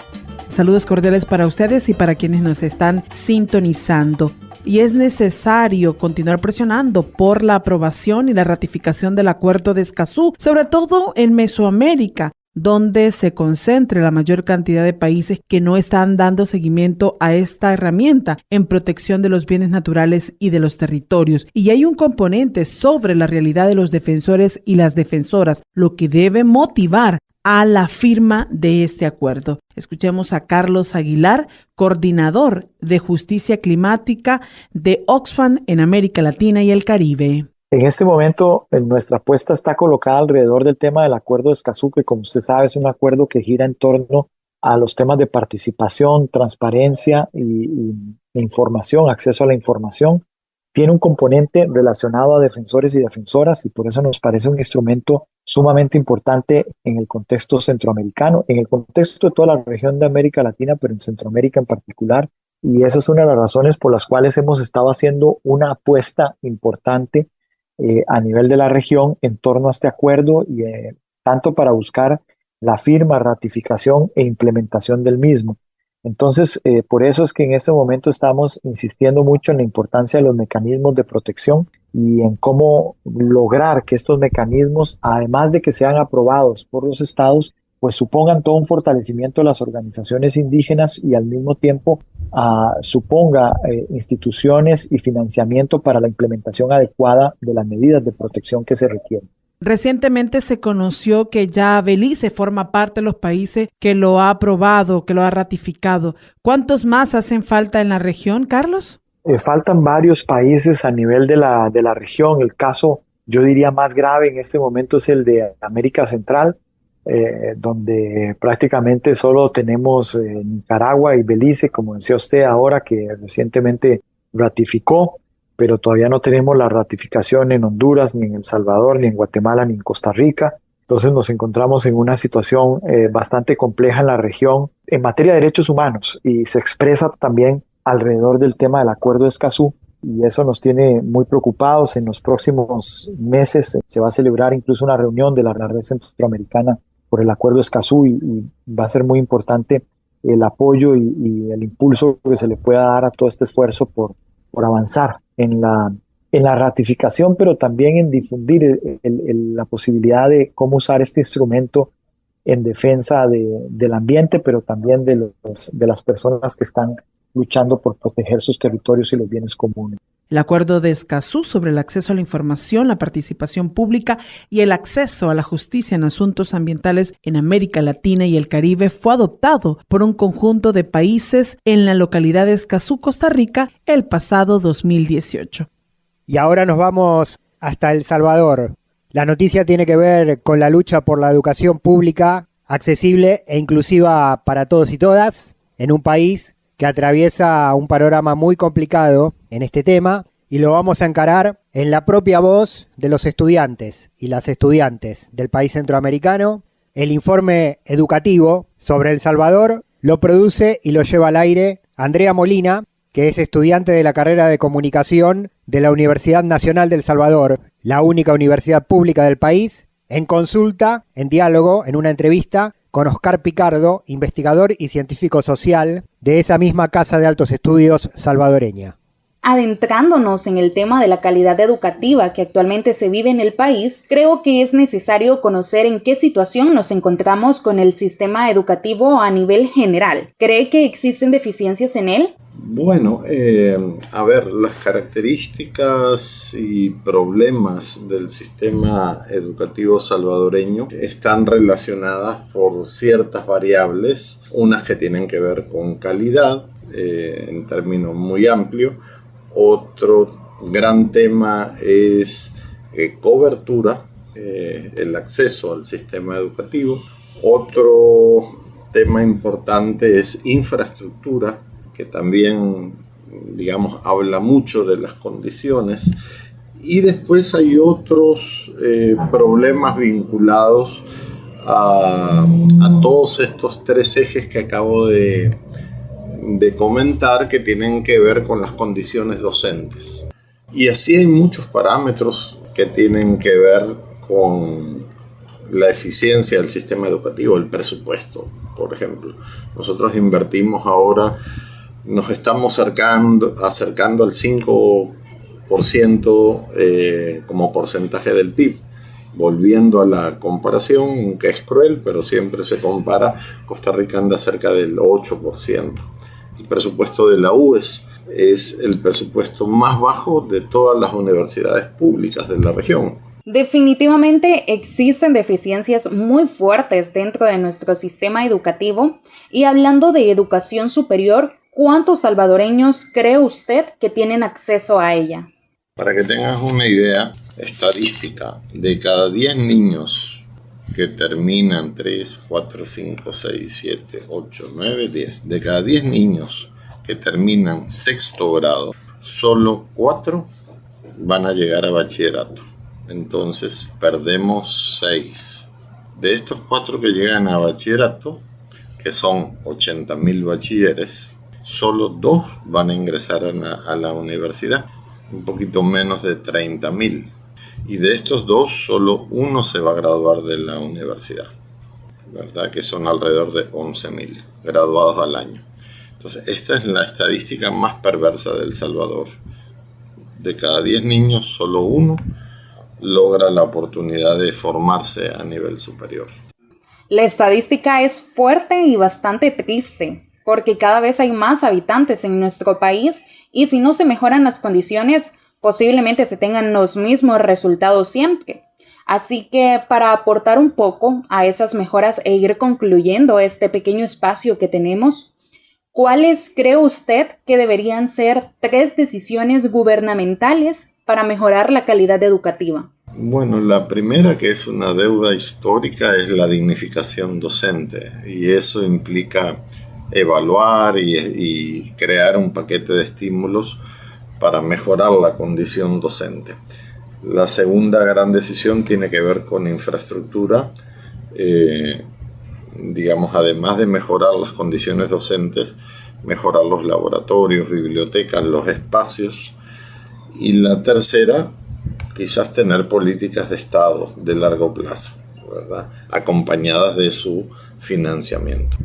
Saludos cordiales para ustedes y para quienes nos están sintonizando. Y es necesario continuar presionando por la aprobación y la ratificación del Acuerdo de Escazú, sobre todo en Mesoamérica, donde se concentre la mayor cantidad de países que no están dando seguimiento a esta herramienta en protección de los bienes naturales y de los territorios. Y hay un componente sobre la realidad de los defensores y las defensoras, lo que debe motivar a la firma de este acuerdo. Escuchemos a Carlos Aguilar, coordinador de Justicia Climática de Oxfam en América Latina y el Caribe. En este momento, nuestra apuesta está colocada alrededor del tema del Acuerdo de Escazú, que como usted sabe es un acuerdo que gira en torno a los temas de participación, transparencia y información, acceso a la información. Tiene un componente relacionado a defensores y defensoras y por eso nos parece un instrumento sumamente importante en el contexto centroamericano, en el contexto de toda la región de América Latina, pero en Centroamérica en particular. Y esa es una de las razones por las cuales hemos estado haciendo una apuesta importante a nivel de la región en torno a este acuerdo, y tanto para buscar la firma, ratificación e implementación del mismo. Entonces, por eso es que en este momento estamos insistiendo mucho en la importancia de los mecanismos de protección y en cómo lograr que estos mecanismos, además de que sean aprobados por los estados, pues supongan todo un fortalecimiento de las organizaciones indígenas y al mismo tiempo suponga instituciones y financiamiento para la implementación adecuada de las medidas de protección que se requieren. Recientemente se conoció que ya Belice forma parte de los países que lo ha aprobado, que lo ha ratificado. ¿Cuántos más hacen falta en la región, Carlos? Faltan varios países a nivel de la región. El caso, yo diría, más grave en este momento es el de América Central, donde prácticamente solo tenemos Nicaragua y Belice, como decía usted ahora, que recientemente ratificó, pero todavía no tenemos la ratificación en Honduras, ni en El Salvador, ni en Guatemala, ni en Costa Rica. Entonces nos encontramos en una situación bastante compleja en la región en materia de derechos humanos, y se expresa también alrededor del tema del Acuerdo de Escazú, y eso nos tiene muy preocupados. En los próximos meses se va a celebrar incluso una reunión de la Red Centroamericana por el Acuerdo de Escazú, y va a ser muy importante el apoyo y el impulso que se le pueda dar a todo este esfuerzo por avanzar en la ratificación, pero también en difundir la posibilidad de cómo usar este instrumento en defensa del ambiente, pero también de las personas que están luchando por proteger sus territorios y los bienes comunes. El Acuerdo de Escazú sobre el acceso a la información, la participación pública y el acceso a la justicia en asuntos ambientales en América Latina y el Caribe fue adoptado por un conjunto de países en la localidad de Escazú, Costa Rica, el pasado 2018. Y ahora nos vamos hasta El Salvador. La noticia tiene que ver con la lucha por la educación pública, accesible e inclusiva para todos y todas, en un país que atraviesa un panorama muy complicado en este tema, y lo vamos a encarar en la propia voz de los estudiantes y las estudiantes del país centroamericano. El informe educativo sobre El Salvador lo produce y lo lleva al aire Andrea Molina, que es estudiante de la carrera de Comunicación de la Universidad Nacional de El Salvador, la única universidad pública del país, en consulta, en diálogo, en una entrevista con Oscar Picardo, investigador y científico social de esa misma Casa de Altos Estudios salvadoreña. Adentrándonos en el tema de la calidad educativa que actualmente se vive en el país, creo que es necesario conocer en qué situación nos encontramos con el sistema educativo a nivel general. ¿Cree que existen deficiencias en él? Bueno, las características y problemas del sistema educativo salvadoreño están relacionadas por ciertas variables, unas que tienen que ver con calidad, en términos muy amplios. Otro gran tema es cobertura, el acceso al sistema educativo. Otro tema importante es infraestructura, que también digamos, habla mucho de las condiciones. Y después hay otros problemas vinculados a todos estos tres ejes que acabo de comentar, que tienen que ver con las condiciones docentes. Y así hay muchos parámetros que tienen que ver con la eficiencia del sistema educativo, el presupuesto, por ejemplo. Nosotros invertimos ahora, nos estamos acercando al 5% como porcentaje del PIB. Volviendo a la comparación, que es cruel, pero siempre se compara, Costa Rica anda cerca del 8%. El presupuesto de la UES es el presupuesto más bajo de todas las universidades públicas de la región. Definitivamente existen deficiencias muy fuertes dentro de nuestro sistema educativo. Y hablando de educación superior, ¿cuántos salvadoreños cree usted que tienen acceso a ella? Para que tengas una idea estadística, de cada 10 niños que terminan 3, 4, 5, 6, 7, 8, 9, 10, de cada 10 niños que terminan sexto grado, solo 4 van a llegar a bachillerato. Entonces perdemos 6. De estos 4 que llegan a bachillerato, que son 80.000 bachilleres, solo 2 van a ingresar a la universidad, un poquito menos de 30.000. Y de estos 2, solo 1 se va a graduar de la universidad, ¿verdad? Que son alrededor de 11.000 graduados al año. Entonces, esta es la estadística más perversa de El Salvador. De cada 10 niños, solo 1 logra la oportunidad de formarse a nivel superior. La estadística es fuerte y bastante triste, porque cada vez hay más habitantes en nuestro país y si no se mejoran las condiciones, posiblemente se tengan los mismos resultados siempre. Así que para aportar un poco a esas mejoras e ir concluyendo este pequeño espacio que tenemos, ¿cuáles cree usted que deberían ser 3 decisiones gubernamentales para mejorar la calidad educativa? Bueno, la primera, que es una deuda histórica, es la dignificación docente, y eso implica evaluar y crear un paquete de estímulos para mejorar la condición docente. La segunda gran decisión tiene que ver con infraestructura, digamos, además de mejorar las condiciones docentes, mejorar los laboratorios, bibliotecas, los espacios. Y la tercera, quizás tener políticas de Estado de largo plazo, ¿verdad?, acompañadas de su financiamiento.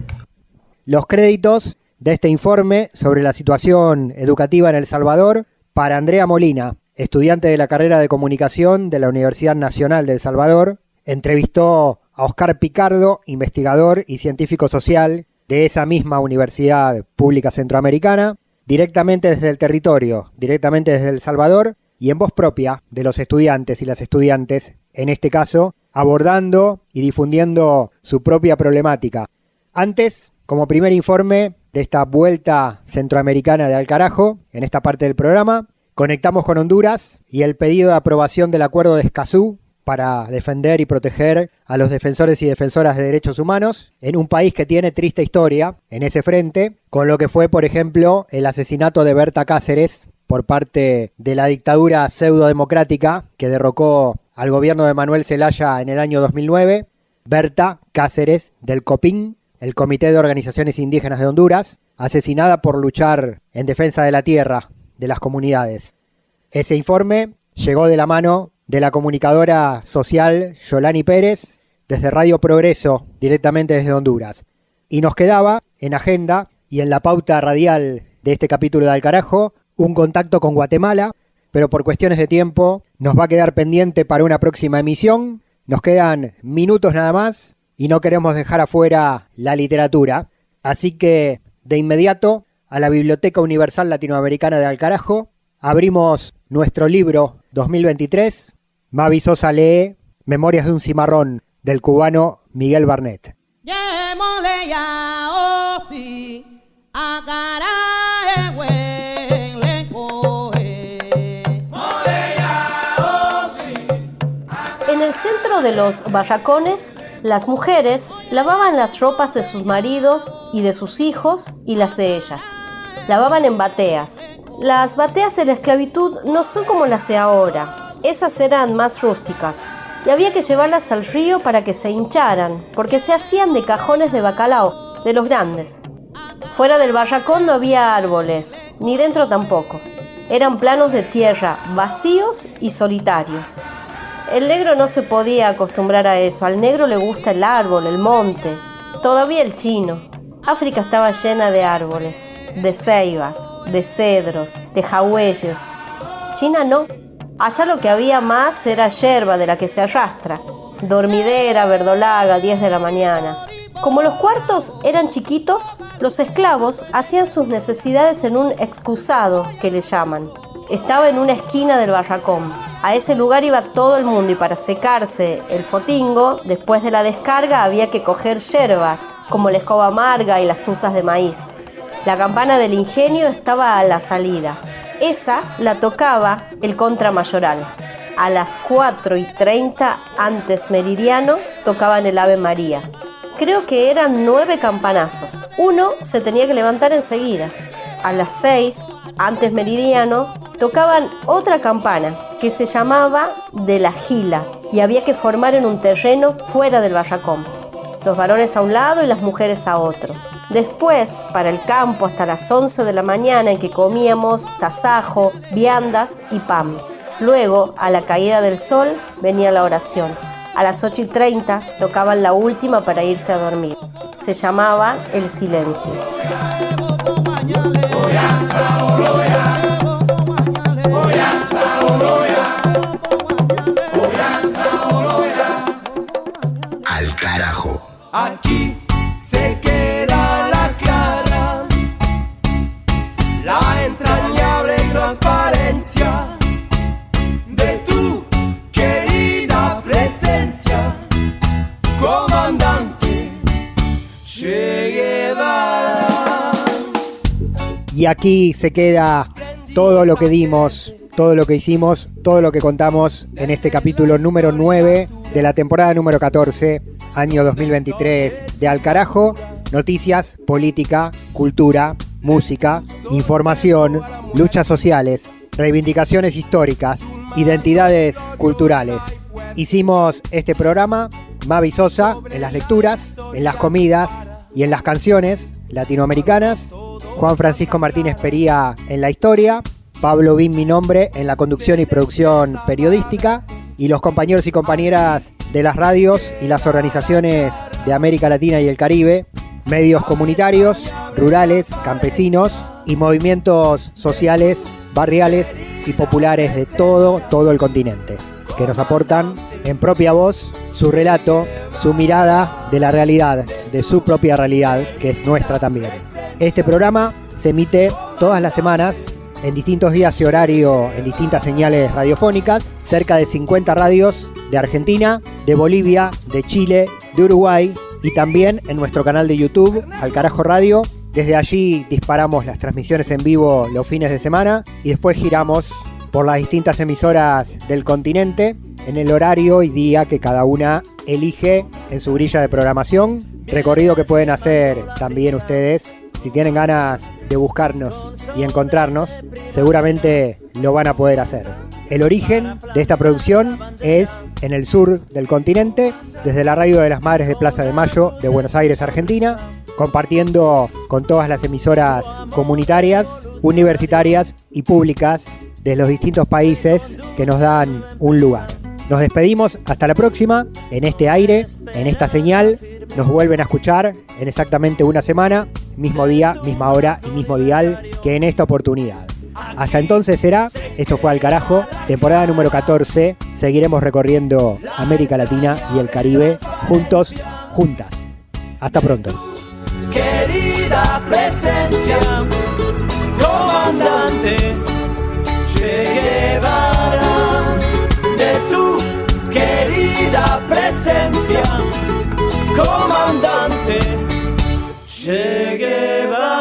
Los créditos de este informe sobre la situación educativa en El Salvador para Andrea Molina, estudiante de la carrera de Comunicación de la Universidad Nacional de El Salvador. Entrevistó a Oscar Picardo, investigador y científico social de esa misma Universidad Pública Centroamericana, directamente desde el territorio, directamente desde El Salvador y en voz propia de los estudiantes y las estudiantes, en este caso, abordando y difundiendo su propia problemática. Antes, como primer informe de esta vuelta centroamericana de al carajo, en esta parte del programa, conectamos con Honduras y el pedido de aprobación del Acuerdo de Escazú para defender y proteger a los defensores y defensoras de derechos humanos en un país que tiene triste historia en ese frente, con lo que fue, por ejemplo, el asesinato de Berta Cáceres por parte de la dictadura pseudo-democrática que derrocó al gobierno de Manuel Zelaya en el año 2009, Berta Cáceres del COPIN, el Comité de Organizaciones Indígenas de Honduras, asesinada por luchar en defensa de la tierra, de las comunidades. Ese informe llegó de la mano de la comunicadora social Yolani Pérez desde Radio Progreso, directamente desde Honduras. Y nos quedaba en agenda y en la pauta radial de este capítulo de Al Carajo un contacto con Guatemala, pero por cuestiones de tiempo nos va a quedar pendiente para una próxima emisión. Nos quedan minutos nada más y no queremos dejar afuera la literatura. Así que, de inmediato, a la Biblioteca Universal Latinoamericana de Al Carajo, abrimos nuestro libro 2023. Mavi Sosa lee Memorias de un cimarrón, del cubano Miguel Barnett. En el centro de los barracones, las mujeres lavaban las ropas de sus maridos y de sus hijos y las de ellas. Lavaban en bateas, Las bateas de la esclavitud no son como las de ahora. Esas eran más rústicas y había que llevarlas al río para que se hincharan, porque se hacían de cajones de bacalao, de los grandes. Fuera del barracón no había árboles, ni dentro tampoco. Eran planos de tierra, vacíos y solitarios. El negro no se podía acostumbrar a eso. Al negro le gusta el árbol, el monte, todavía el chino. África estaba llena de árboles, de ceibas, de cedros, de jagüeyes. China no. Allá lo que había más era yerba de la que se arrastra. Dormidera, verdolaga, 10 de la mañana. Como los cuartos eran chiquitos, los esclavos hacían sus necesidades en un excusado, que le llaman. Estaba en una esquina del barracón. A ese lugar iba todo el mundo y para secarse el fotingo, después de la descarga había que coger yerbas, como la escoba amarga y las tuzas de maíz. La campana del ingenio estaba a la salida. Esa la tocaba el contramayoral. A las 4:30 antes meridiano tocaban el Ave María. Creo que eran 9 campanazos. Uno se tenía que levantar enseguida. A las 6, antes meridiano, tocaban otra campana que se llamaba de la gila y había que formar en un terreno fuera del barracón. Los varones a un lado y las mujeres a otro. Después, para el campo hasta las 11 de la mañana en que comíamos tasajo, viandas y pan. Luego, a la caída del sol, venía la oración. A las 8:30 tocaban la última para irse a dormir. Se llamaba el silencio. Al carajo. Aquí se queda la clara, la entrañable transparencia de tu querida presencia, comandante Che Guevara. Y aquí se queda todo lo que dimos, todo lo que hicimos, todo lo que contamos en este capítulo número 9 de la temporada número 14, año 2023 de Al Carajo. Noticias, política, cultura, música, información, luchas sociales, reivindicaciones históricas, identidades culturales. Hicimos este programa Mavi Sosa en las lecturas, en las comidas y en las canciones latinoamericanas, Juan Francisco Martínez Pería en la historia, Pablo Bin mi nombre en la conducción y producción periodística, y los compañeros y compañeras de las radios y las organizaciones de América Latina y el Caribe, medios comunitarios, rurales, campesinos y movimientos sociales, barriales y populares de todo el continente, que nos aportan en propia voz su relato, su mirada de la realidad, de su propia realidad, que es nuestra también. Este programa se emite todas las semanas en distintos días y horario en distintas señales radiofónicas, cerca de 50 radios de Argentina, de Bolivia, de Chile, de Uruguay y también en nuestro canal de YouTube, Al Carajo Radio. Desde allí disparamos las transmisiones en vivo los fines de semana y después giramos por las distintas emisoras del continente en el horario y día que cada una elige en su grilla de programación. Recorrido que pueden hacer también ustedes. Si tienen ganas de buscarnos y encontrarnos, seguramente lo van a poder hacer. El origen de esta producción es en el sur del continente, desde la Radio de las Madres de Plaza de Mayo de Buenos Aires, Argentina, compartiendo con todas las emisoras comunitarias, universitarias y públicas de los distintos países que nos dan un lugar. Nos despedimos, hasta la próxima, en este aire, en esta señal. Nos vuelven a escuchar en exactamente una semana, mismo día, misma hora y mismo dial que en esta oportunidad. Hasta entonces será, esto fue Al Carajo, temporada número 14. Seguiremos recorriendo América Latina y el Caribe, juntos, juntas. Hasta pronto. Querida presencia, comandante Che Guevara, de tu querida presencia, comandante Che Guevara.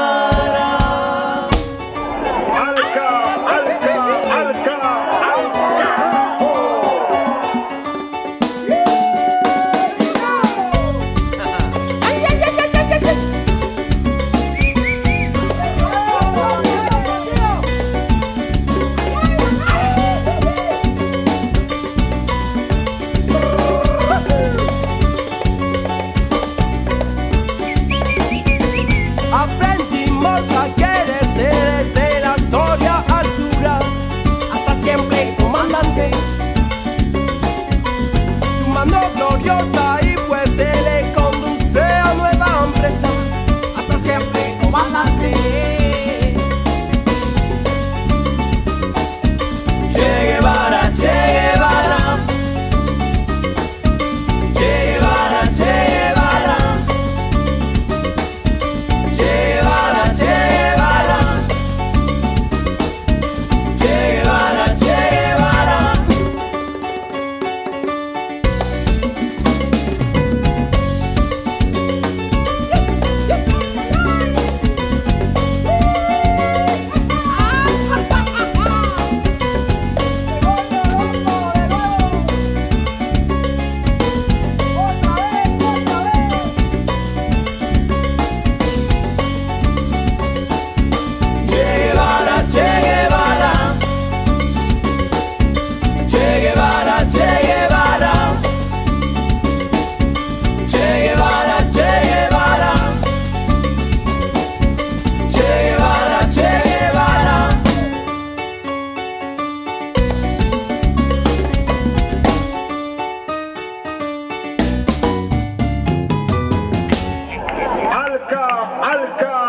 Alca, Alca.